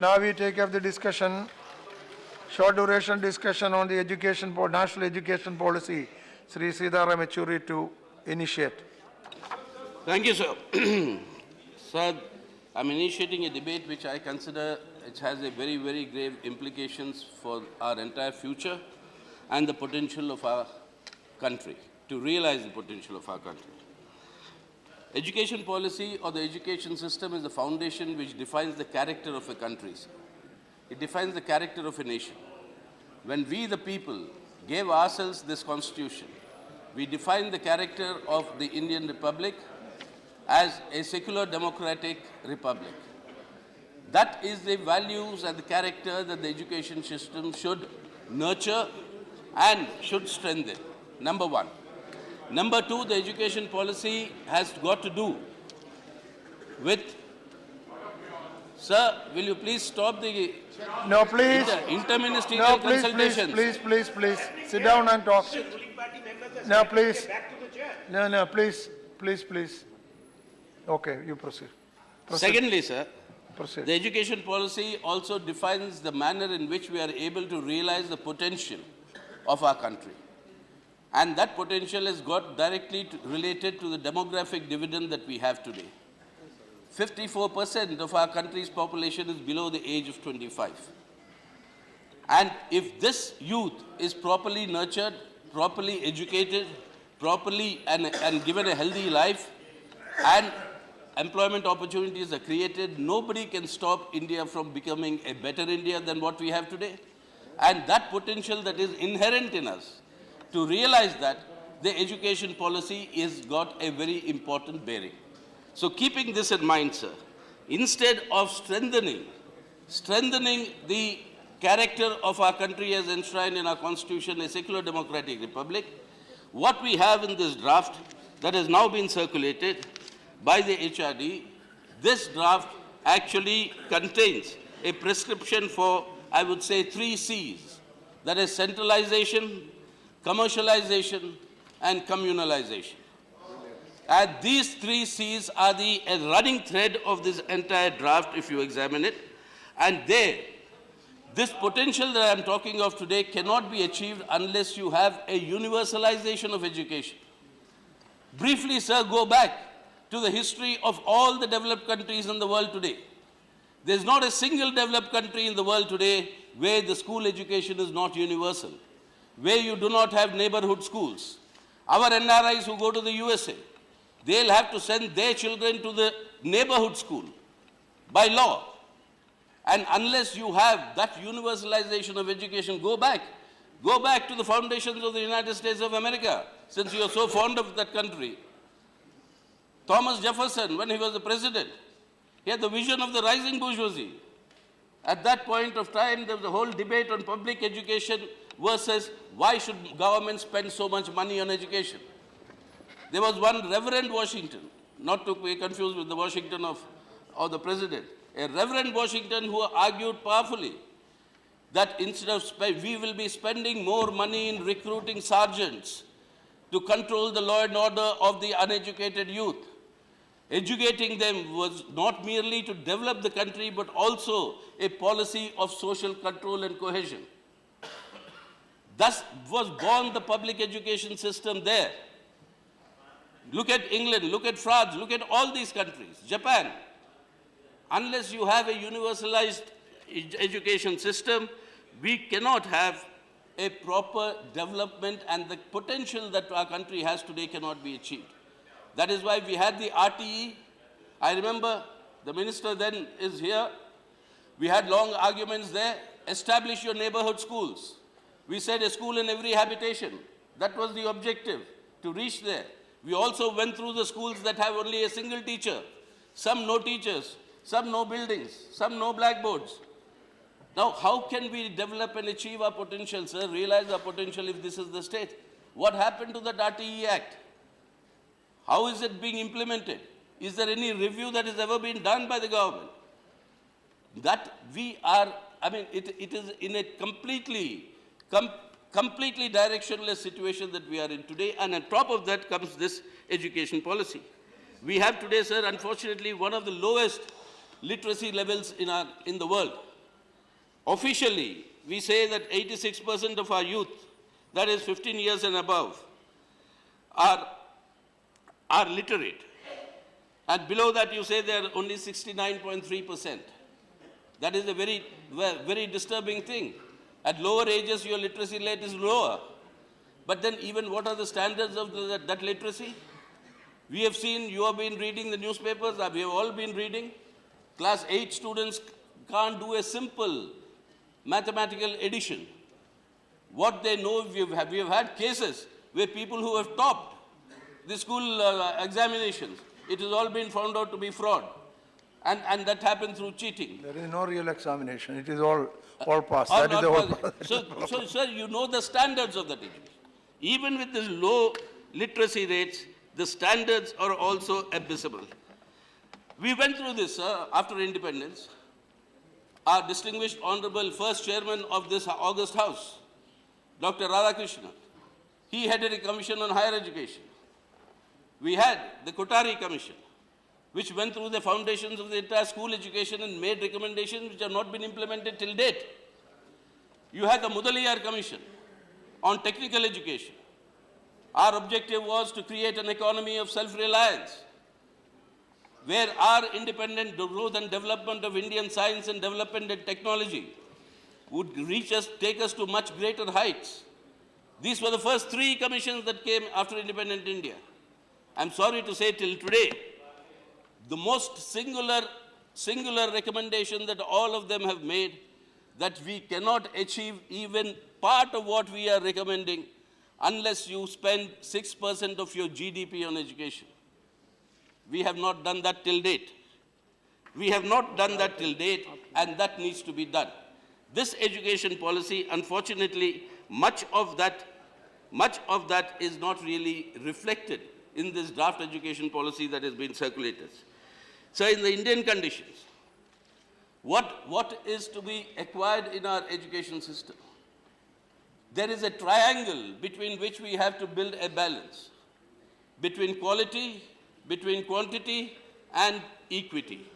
Now we take up the discussion, short duration discussion on the national education policy. Sri Sitaram Yechury to initiate. Thank you, sir. Sir, I'm initiating a debate which I consider it has a very, very grave implications for our entire future and the potential of our country, to realize the potential of our country. Education policy or the education system is the foundation which defines the character of a country. It defines the character of a nation. When we, the people, gave ourselves this constitution, we defined the character of the Indian Republic as a secular democratic republic. That is the values and the character that the education system should nurture and should strengthen, number one. Number two, the education policy has got to do with... Sir, will you please stop the No, please. interministerial consultations? Please. Sit down and talk. No, please. No, please. Okay, you proceed. Secondly, sir, Proceed. the education policy also defines the manner in which we are able to realize the potential of our country. And that potential is got directly related to the demographic dividend that we have today. 54% of our country's population is below the age of 25. And if this youth is properly nurtured, properly educated, properly and given a healthy life, and employment opportunities are created, nobody can stop India from becoming a better India than what we have today. And that potential that is inherent in us, to realize that, the education policy is got a very important bearing. So keeping this in mind, sir, instead of strengthening the character of our country as enshrined in our constitution, a secular democratic republic, what we have in this draft that has now been circulated by the HRD, this draft actually contains a prescription for, I would say, 3 C's. That is centralization, commercialization, and communalization. And these 3 C's are the running thread of this entire draft, if you examine it. And this potential that I'm talking of today cannot be achieved unless you have a universalization of education. Briefly, sir, go back to the history of all the developed countries in the world today. There's not a single developed country in the world today where the school education is not universal, where you do not have neighborhood schools. Our NRIs who go to the USA, they'll have to send their children to the neighborhood school by law. And unless you have that universalization of education, go back to the foundations of the United States of America, since you're so fond of that country. Thomas Jefferson, when he was the president, he had the vision of the rising bourgeoisie. At that point of time, there was a whole debate on public education versus why should government spend so much money on education. There was one Reverend Washington, not to be confused with the Washington of the president, a Reverend Washington who argued powerfully that instead of we will be spending more money in recruiting sergeants to control the law and order of the uneducated youth. Educating them was not merely to develop the country, but also a policy of social control and cohesion. Thus was born the public education system there. Look at England, look at France, look at all these countries, Japan. Unless you have a universalized education system, we cannot have a proper development, and the potential that our country has today cannot be achieved. That is why we had the RTE. I remember the minister then is here. We had long arguments there. Establish your neighborhood schools. We said a school in every habitation. That was the objective, to reach there. We also went through the schools that have only a single teacher. Some no teachers, some no buildings, some no blackboards. Now, how can we develop and achieve our potential, sir, realize our potential if this is the state? What happened to that RTE Act? How is it being implemented? Is there any review that has ever been done by the government? That we are, it is in a completely directionless situation that we are in today, and on top of that comes this education policy. We have today, sir, unfortunately, one of the lowest literacy levels in the world. Officially, we say that 86% of our youth, that is 15 years and above, are literate. And below that, you say they are only 69.3%. That is a very, very disturbing thing. At lower ages, your literacy rate is lower. But then even what are the standards of that literacy? We have seen, you have been reading the newspapers, we have all been reading. Class 8 students can't do a simple mathematical addition. What they know, we have had cases where people who have topped the school examinations, it has all been found out to be fraud. And that happened through cheating. There is no real examination. It is all pass. Or That is not the whole pass. So, sir, you know the standards of that education. Even with this low literacy rates, the standards are also abysmal. We went through this, sir, after independence. Our distinguished honorable first chairman of this August House, Dr. Radhakrishnan, he headed a commission on higher education. We had the Kothari Commission, which went through the foundations of the entire school education and made recommendations which have not been implemented till date. You had the Mudaliyar Commission on technical education. Our objective was to create an economy of self-reliance, where our independent growth and development of Indian science and development and technology would take us to much greater heights. These were the first 3 commissions that came after independent India. I'm sorry to say till today, the most singular recommendation that all of them have made, that we cannot achieve even part of what we are recommending unless you spend 6% of your GDP on education. We have not done that till date. We have not done that till date, and that needs to be done. This education policy, unfortunately, much of that is not really reflected in this draft education policy that has been circulated. So in the Indian conditions, what is to be acquired in our education system? There is a triangle between which we have to build a balance between quality, between quantity and equity.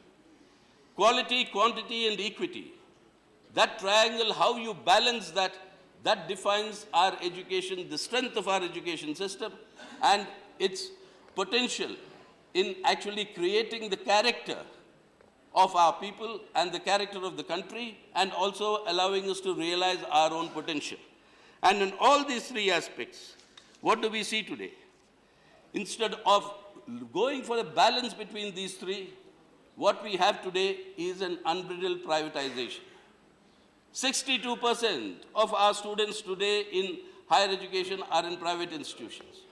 Quality, quantity and equity. That triangle, how you balance that, that defines our education, the strength of our education system and its potential in actually creating the character of our people and the character of the country, and also allowing us to realize our own potential. And in all these 3 aspects, what do we see today? Instead of going for a balance between these 3, what we have today is an unbridled privatization. 62% of our students today in higher education are in private institutions.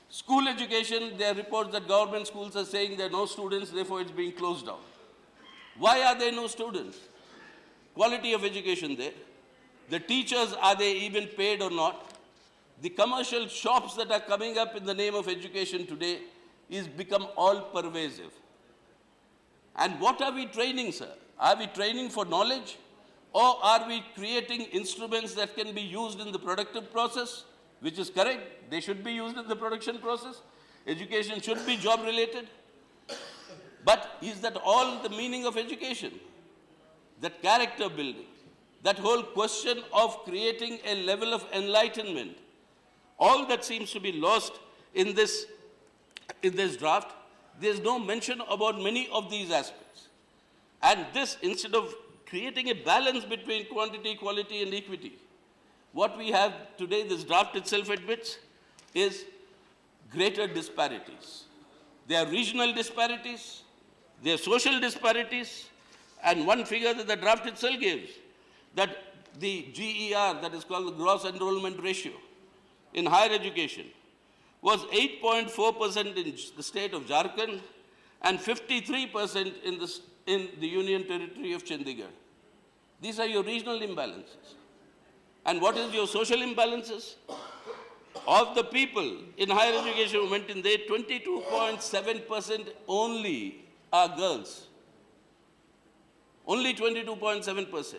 School education, there are reports that government schools are saying there are no students, therefore it's being closed down. Why are there no students? Quality of education there. The teachers, are they even paid or not? The commercial shops that are coming up in the name of education today is become all pervasive. And what are we training, sir? Are we training for knowledge? Or are we creating instruments that can be used in the productive process? Which is correct. They should be used in the production process. Education should be job related. But is that all the meaning of education? That character building, that whole question of creating a level of enlightenment, all that seems to be lost in this draft. There's no mention about many of these aspects. And this, instead of creating a balance between quantity, quality and equity, what we have today, this draft itself admits, is greater disparities. There are regional disparities, there are social disparities, and one figure that the draft itself gives, that the GER, that is called the gross enrollment ratio, in higher education, was 8.4% in the state of Jharkhand and 53% in the Union Territory of Chandigarh. These are your regional imbalances. And what is your social imbalances? Of the people in higher education who went in there, 22.7% only are girls. Only 22.7%.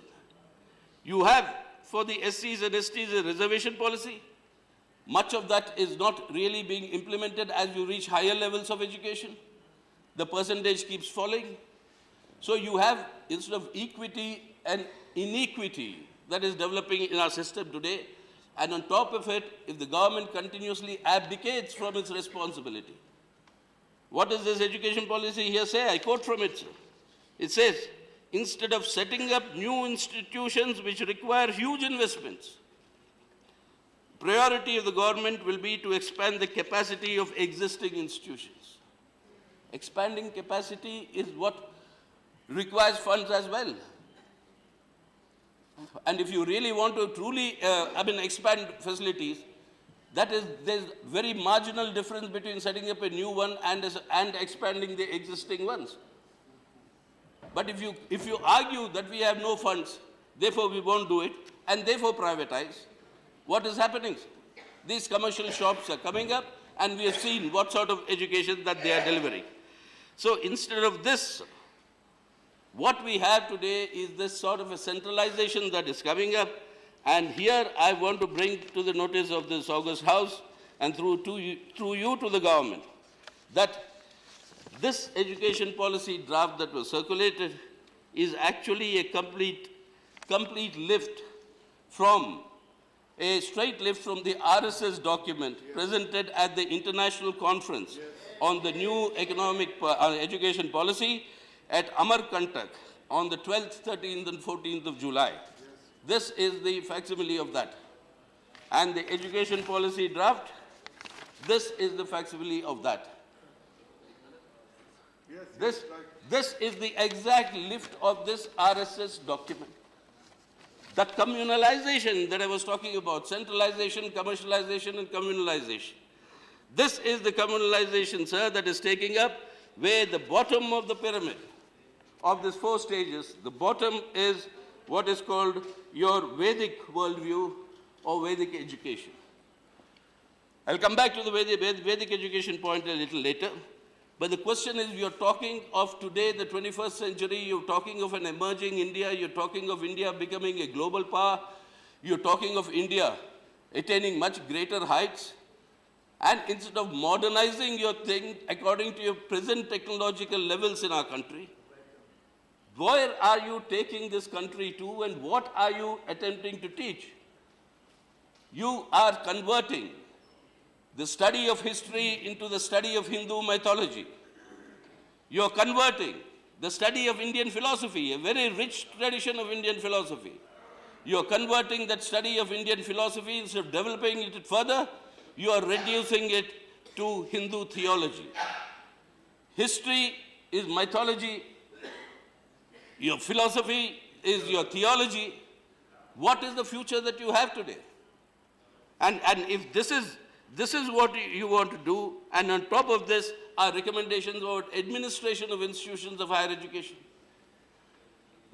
You have, for the SCs and STs, a reservation policy. Much of that is not really being implemented as you reach higher levels of education. The percentage keeps falling. So you have, instead of equity, an inequity that is developing in our system today. And on top of it, if the government continuously abdicates from its responsibility, what does this education policy here say? I quote from it, sir. It says, instead of setting up new institutions which require huge investments, priority of the government will be to expand the capacity of existing institutions. Expanding capacity is what requires funds as well. And if you really want to truly, expand facilities, there's very marginal difference between setting up a new one and expanding the existing ones. But if you argue that we have no funds, therefore we won't do it, and therefore privatize, what is happening? These commercial shops are coming up, and we have seen what sort of education that they are delivering. So instead of this, what we have today is this sort of a centralization that is coming up. And here I want to bring to the notice of this august House and through you to the government that this education policy draft that was circulated is actually a complete lift from a straight lift from the RSS document presented at the international conference on the new economic education policy at Amarkantak on the 12th, 13th and 14th of July. This is the facsimile of that. And the education policy draft, this is the facsimile of that. This is the exact lift of this RSS document. The communalization that I was talking about, centralization, commercialization and communalization. This is the communalization, sir, that is taking up where the bottom of the pyramid of these 4 stages, the bottom is what is called your Vedic worldview or Vedic education. I'll come back to the Vedic education point a little later. But the question is, you're talking of today, the 21st century, you're talking of an emerging India, you're talking of India becoming a global power, you're talking of India attaining much greater heights. And instead of modernizing your thing according to your present technological levels in our country, where are you taking this country to and what are you attempting to teach? You are converting the study of history into the study of Hindu mythology. You're converting the study of Indian philosophy, a very rich tradition of Indian philosophy. You're converting that study of Indian philosophy, instead of developing it further, you are reducing it to Hindu theology. History is mythology. Your philosophy is your theology. What is the future that you have today? And if this is what you want to do, and on top of this are recommendations about administration of institutions of higher education.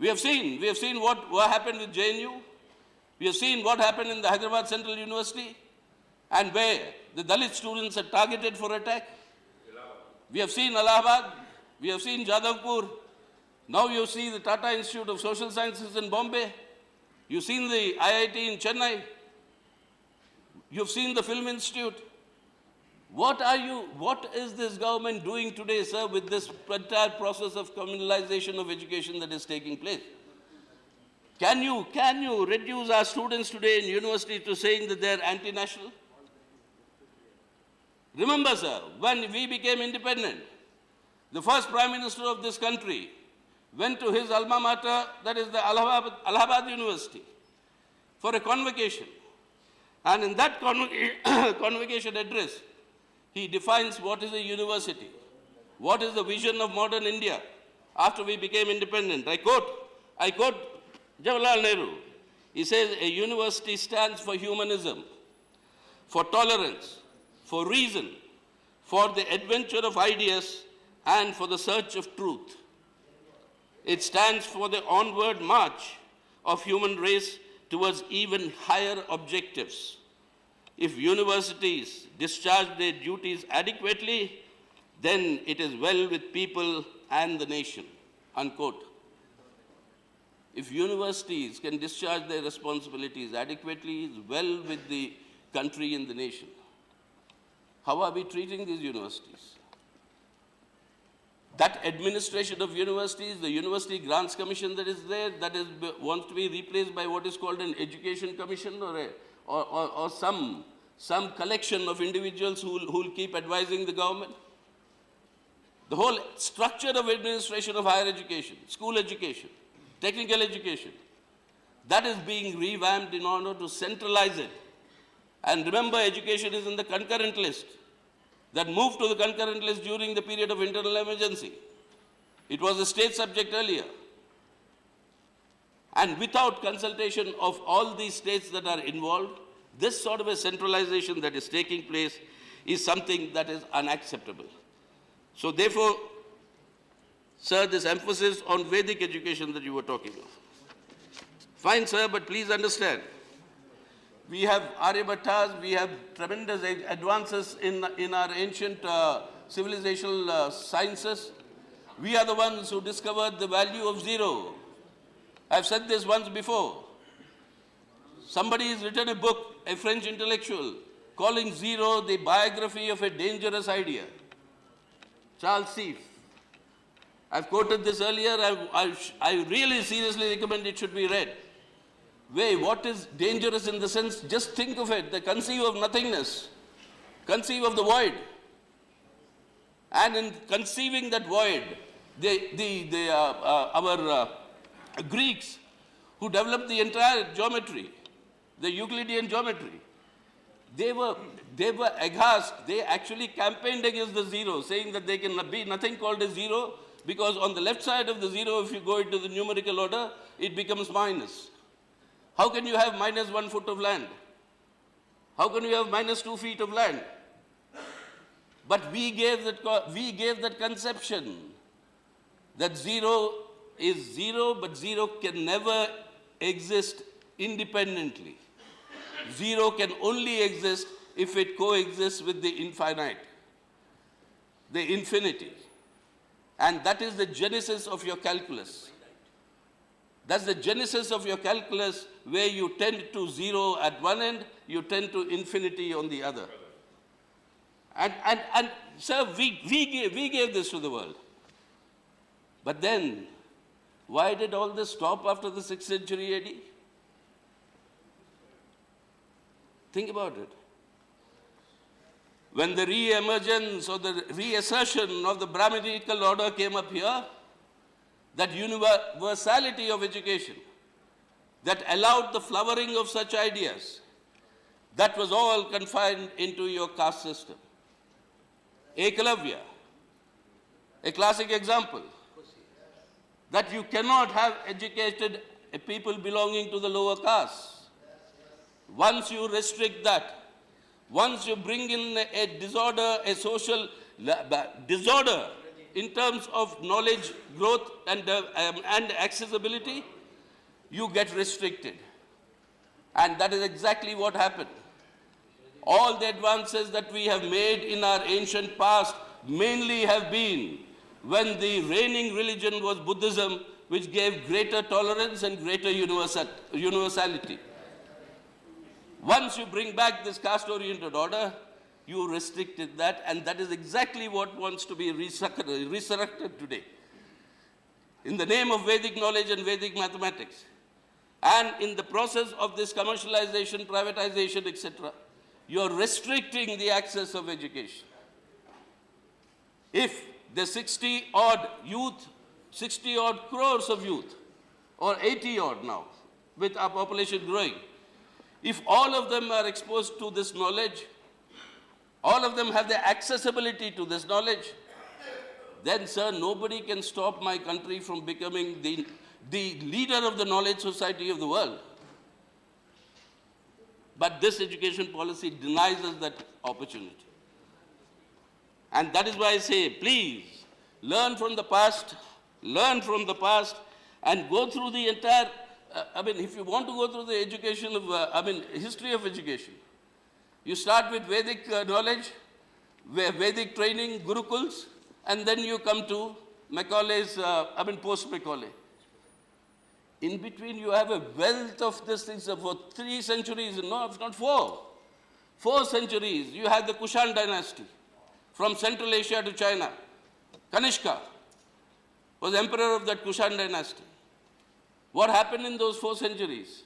We have seen what happened with JNU. We have seen what happened in the Hyderabad Central University, and where the Dalit students are targeted for attack. We have seen Allahabad, we have seen Jadavpur. Now you see the Tata Institute of Social Sciences in Bombay. You've seen the IIT in Chennai. You've seen the Film Institute. What is this government doing today, sir, with this entire process of communalization of education that is taking place? Can you reduce our students today in university to saying that they're anti-national? Remember, sir, when we became independent, the first Prime Minister of this country went to his alma mater, that is the Allahabad University, for a convocation. And in that convocation address, he defines what is a university, what is the vision of modern India after we became independent. I quote Jawaharlal Nehru. He says, a university stands for humanism, for tolerance, for reason, for the adventure of ideas, and for the search of truth. It stands for the onward march of human race towards even higher objectives. If universities discharge their duties adequately, then it is well with people and the nation, unquote. If universities can discharge their responsibilities adequately, it's well with the country and the nation. How are we treating these universities? That administration of universities, the University Grants Commission that is there, that is wants to be replaced by what is called an Education Commission or some collection of individuals who will keep advising the government. The whole structure of administration of higher education, school education, technical education, that is being revamped in order to centralize it. And remember, education is in the concurrent list. That moved to the concurrent list during the period of internal emergency. It was a state subject earlier. And without consultation of all these states that are involved, this sort of a centralization that is taking place is something that is unacceptable. So therefore, sir, this emphasis on Vedic education that you were talking of. Fine, sir, but please understand, we have Aryabhattas, we have tremendous advances in our ancient civilizational sciences. We are the ones who discovered the value of zero. I've said this once before. Somebody has written a book, a French intellectual, calling zero the biography of a dangerous idea. Charles Seif. I've quoted this earlier. I really seriously recommend it should be read. What is dangerous in the sense, just think of it, they conceive of nothingness, conceive of the void. And in conceiving that void, our Greeks who developed the entire geometry, the Euclidean geometry, they were aghast. They actually campaigned against the zero, saying that there can be nothing called a zero, because on the left side of the zero, if you go into the numerical order, it becomes minus. How can you have minus 1 foot of land? How can you have minus 2 feet of land? But we gave that conception that zero is zero, but zero can never exist independently. Zero can only exist if it coexists with the infinite, the infinity. And that is the genesis of your calculus. That's the genesis of your calculus, where you tend to zero at one end, you tend to infinity on the other. And sir, we gave this to the world. But then, why did all this stop after the 6th century AD? Think about it. When the re-emergence or the reassertion of the Brahminical order came up here, that universality of education that allowed the flowering of such ideas, that was all confined into your caste system. Ekalavya, a classic example, that you cannot have educated people belonging to the lower caste. Once you restrict that, once you bring in a disorder, a social disorder in terms of knowledge, growth, and accessibility, you get restricted. And that is exactly what happened. All the advances that we have made in our ancient past mainly have been when the reigning religion was Buddhism, which gave greater tolerance and greater universality. Once you bring back this caste-oriented order, you restricted that, and that is exactly what wants to be resurrected today. In the name of Vedic knowledge and Vedic mathematics, and in the process of this commercialization, privatization, etc., you are restricting the access of education. If the 60-odd youth, 60-odd crores of youth, or 80-odd now, with our population growing, if all of them are exposed to this knowledge, all of them have the accessibility to this knowledge, then, sir, nobody can stop my country from becoming the leader of the knowledge society of the world. But this education policy denies us that opportunity. And that is why I say, please, learn from the past, and go through the entire, if you want to go through the education of, history of education, you start with Vedic knowledge, Vedic training, Gurukuls, and then you come to Macaulay's, post-Macaulay. In between, you have a wealth of these things for 3 centuries, no, if not 4. 4 centuries, you have the Kushan dynasty, from Central Asia to China, Kanishka, was emperor of that Kushan dynasty. What happened in those 4 centuries?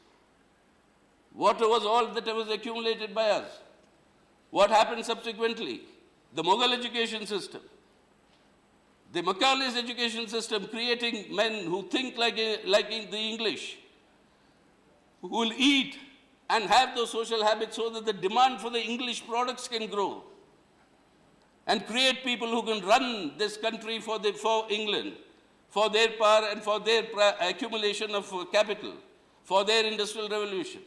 What was all that was accumulated by us? What happened subsequently? The Mughal education system, the Macaulay's education system, creating men who think like the English, who will eat and have those social habits so that the demand for the English products can grow, and create people who can run this country for England, for their power and for their accumulation of capital, for their industrial revolution.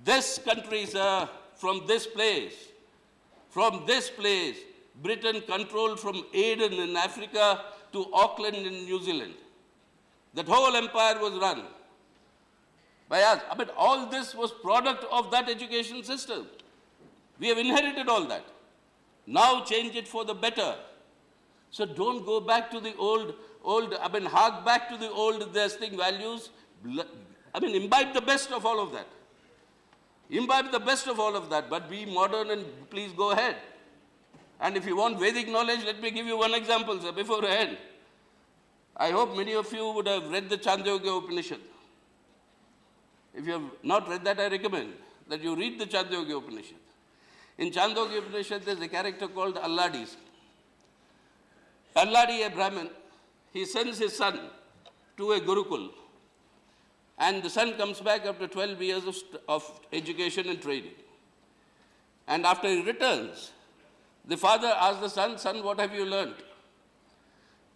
This country, sir, from this place, Britain controlled from Aden in Africa to Auckland in New Zealand. That whole empire was run by us. But all this was product of that education system. We have inherited all that. Now change it for the better. So don't go back to the hark back to the old values. Imbibe the best of all of that. Imbibe the best of all of that, but be modern and please go ahead. And if you want Vedic knowledge, let me give you one example, sir, before I end. I hope many of you would have read the Chandogya Upanishad. If you have not read that, I recommend that you read the Chandogya Upanishad. In Chandogya Upanishad, there's a character called Alladi. Alladi, a Brahmin, he sends his son to a Gurukul. And the son comes back after 12 years of education and training. And after he returns, the father asks the son, "Son, what have you learned?"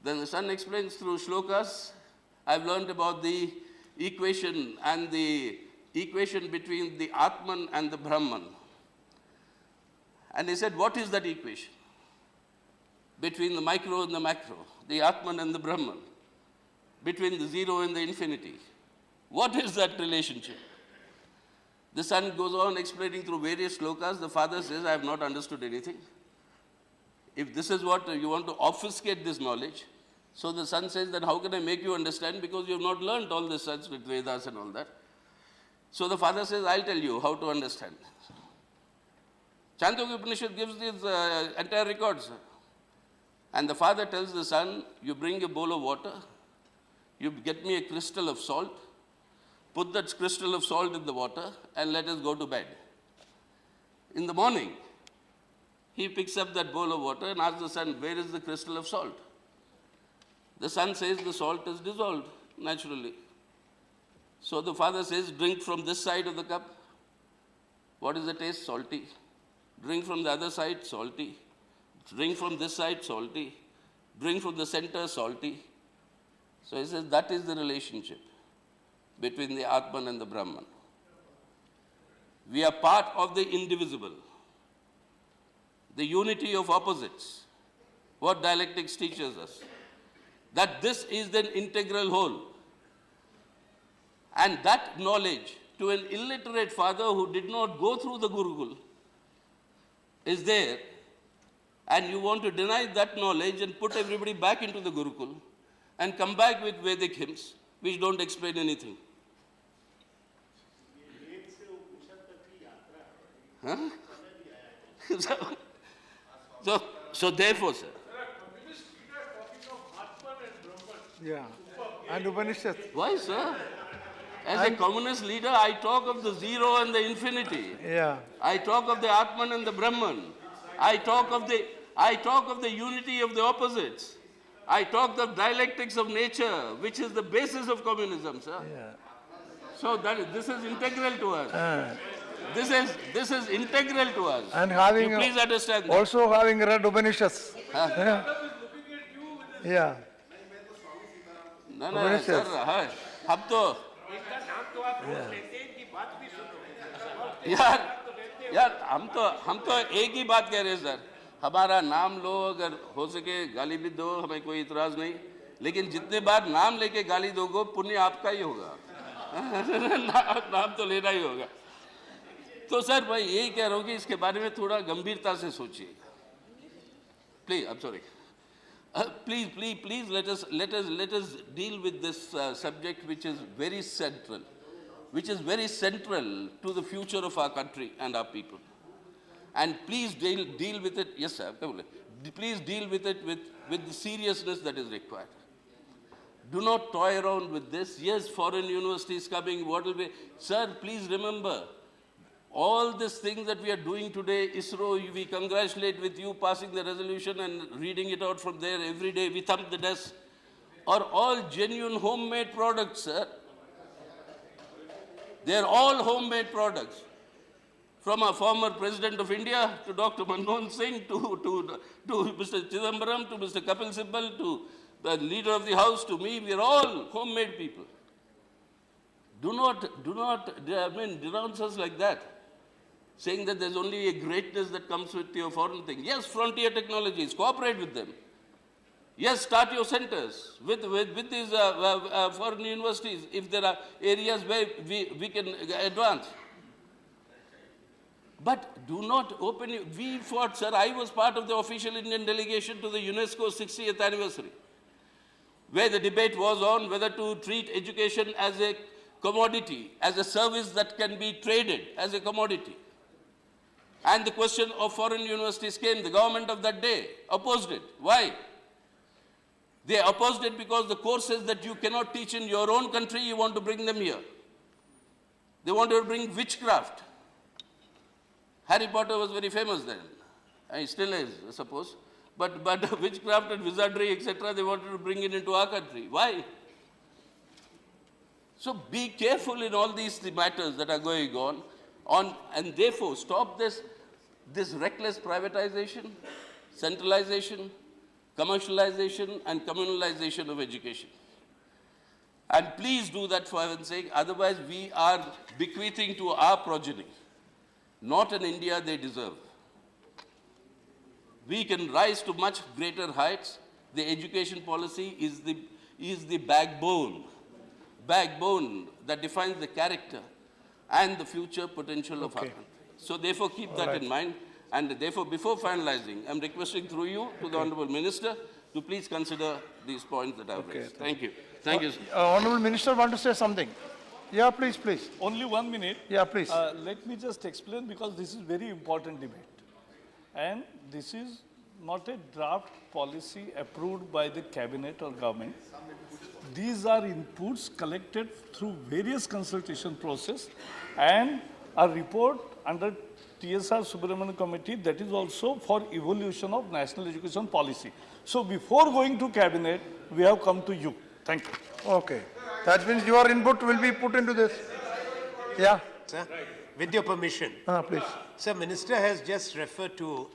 Then the son explains through shlokas, "I've learned about the equation between the Atman and the Brahman." And he said, "What is that equation? Between the micro and the macro, the Atman and the Brahman, between the zero and the infinity. What is that relationship?" The son goes on explaining through various shlokas. The father says, "I have not understood anything. If this is what you want to obfuscate this knowledge," so the son says, "Then how can I make you understand? Because you have not learned all this Sanskrit Vedas and all that." So the father says, "I'll tell you how to understand." Chandogya Upanishad gives these entire records. And the father tells the son, "You bring a bowl of water, you get me a crystal of salt, put that crystal of salt in the water, and let us go to bed." In the morning, he picks up that bowl of water and asks the son, "Where is the crystal of salt?" The son says, "The salt is dissolved naturally." So the father says, "Drink from this side of the cup." What is the taste? Salty. Drink from the other side, salty. Drink from this side, salty. Drink from the center, salty. So he says that is the relationship between the Atman and the Brahman. We are part of the indivisible, the unity of opposites. What dialectics teaches us, that this is an integral whole. And that knowledge to an illiterate father who did not go through the Gurukul is there, and you want to deny that knowledge and put everybody back into the Gurukul and come back with Vedic hymns which don't explain anything. Huh? so therefore, sir. Yeah, and Upanishad. Why, sir? As a communist leader, I talk of the zero and the infinity. Yeah. I talk of the Atman and the Brahman. I talk of the unity of the opposites. I talk of dialectics of nature, which is the basis of communism, sir. Yeah. So this is integral to us. This is integral to us. And having you please understand that. Also having read Upanishads. Yeah. Yeah. No, sir. हम तो यार हम तो एक ही बात कह रहे हैं, सर. हमारा नाम लो, अगर हो सके गाली भी दो, हमें कोई इतराज नहीं, लेकिन जितने बार नाम लेके गाली दोगे पुण्य आपका ही होगा. नाम तो लेना ही होगा. तो सर मैं यही कह रहा हूँ कि इसके बारे में थोड़ा गंभीरता से सोचिए. Please, I am sorry. Please let us deal with this subject which is very central to the future of our country and our people. And please deal with it. Yes, sir. Please deal with it with the seriousness that is required. Do not toy around with this. Yes, foreign universities coming, what will be? Sir, please remember, all these things that we are doing today, ISRO, we congratulate with you passing the resolution and reading it out from there every day. We thump the desk. Are all genuine homemade products, sir. They are all homemade products. From our former President of India to Dr. Manmohan Singh to Mr. Chidambaram to Mr. Kapil Sibal to the leader of the house to me, we are all homemade people. Do not denounce us like that, saying that there's only a greatness that comes with your foreign thing. Yes, frontier technologies, cooperate with them. Yes, start your centers with these foreign universities if there are areas where we can advance. But do not open it. We fought, sir. I was part of the official Indian delegation to the UNESCO 60th anniversary, where the debate was on whether to treat education as a commodity, as a service that can be traded as a commodity. And the question of foreign universities came. The government of that day opposed it. Why? They opposed it because the courses that you cannot teach in your own country, you want to bring them here. They wanted to bring witchcraft. Harry Potter was very famous then. He still is, I suppose. But witchcraft and wizardry, etc., they wanted to bring it into our country. Why? So be careful in all these matters that are going on, and therefore stop this reckless privatization, centralization, commercialization, and communalization of education. And please do that for heaven's sake, otherwise we are bequeathing to our progeny not an India they deserve. We can rise to much greater heights. The education policy is the backbone that defines the character and the future potential of our country. So therefore keep that in mind. And therefore, before finalizing, I'm requesting through you to the Honorable Minister to please consider these points that I've raised. Thank you. Thank you, sir. Honorable Minister want to say something? Yeah, please. Only 1 minute. Yeah, please. Let me just explain, because this is very important debate. And this is not a draft policy approved by the cabinet or government. These are inputs collected through various consultation process and a report under TSR Subramanian Committee that is also for evolution of national education policy. So before going to cabinet, we have come to you. Thank you. Okay. That means your input will be put into this. Yeah. Sir, with your permission. Please. Sir, Minister has just referred to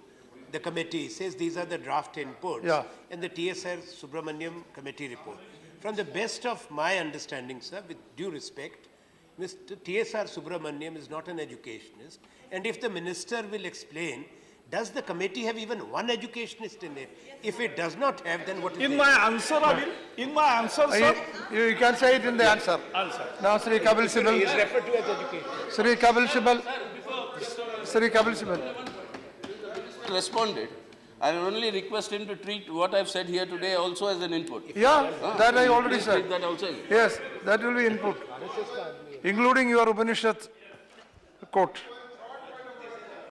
the committee, says these are the draft inputs and the TSR Subramaniam Committee report. From the best of my understanding, sir, with due respect, Mr. TSR Subramaniam is not an educationist. And if the minister will explain, does the committee have even one educationist in it? If it does not have, then what is In my answer, sir. You can say it in the answer. Now, Sri Kapil Sibal. He is referred to as education. Sri Kapil Sibal. Responded. I will only request him to treat what I've said here today also as an input. Yeah, that I already said. Treat that also. Yes, that will be input, including your Upanishad quote.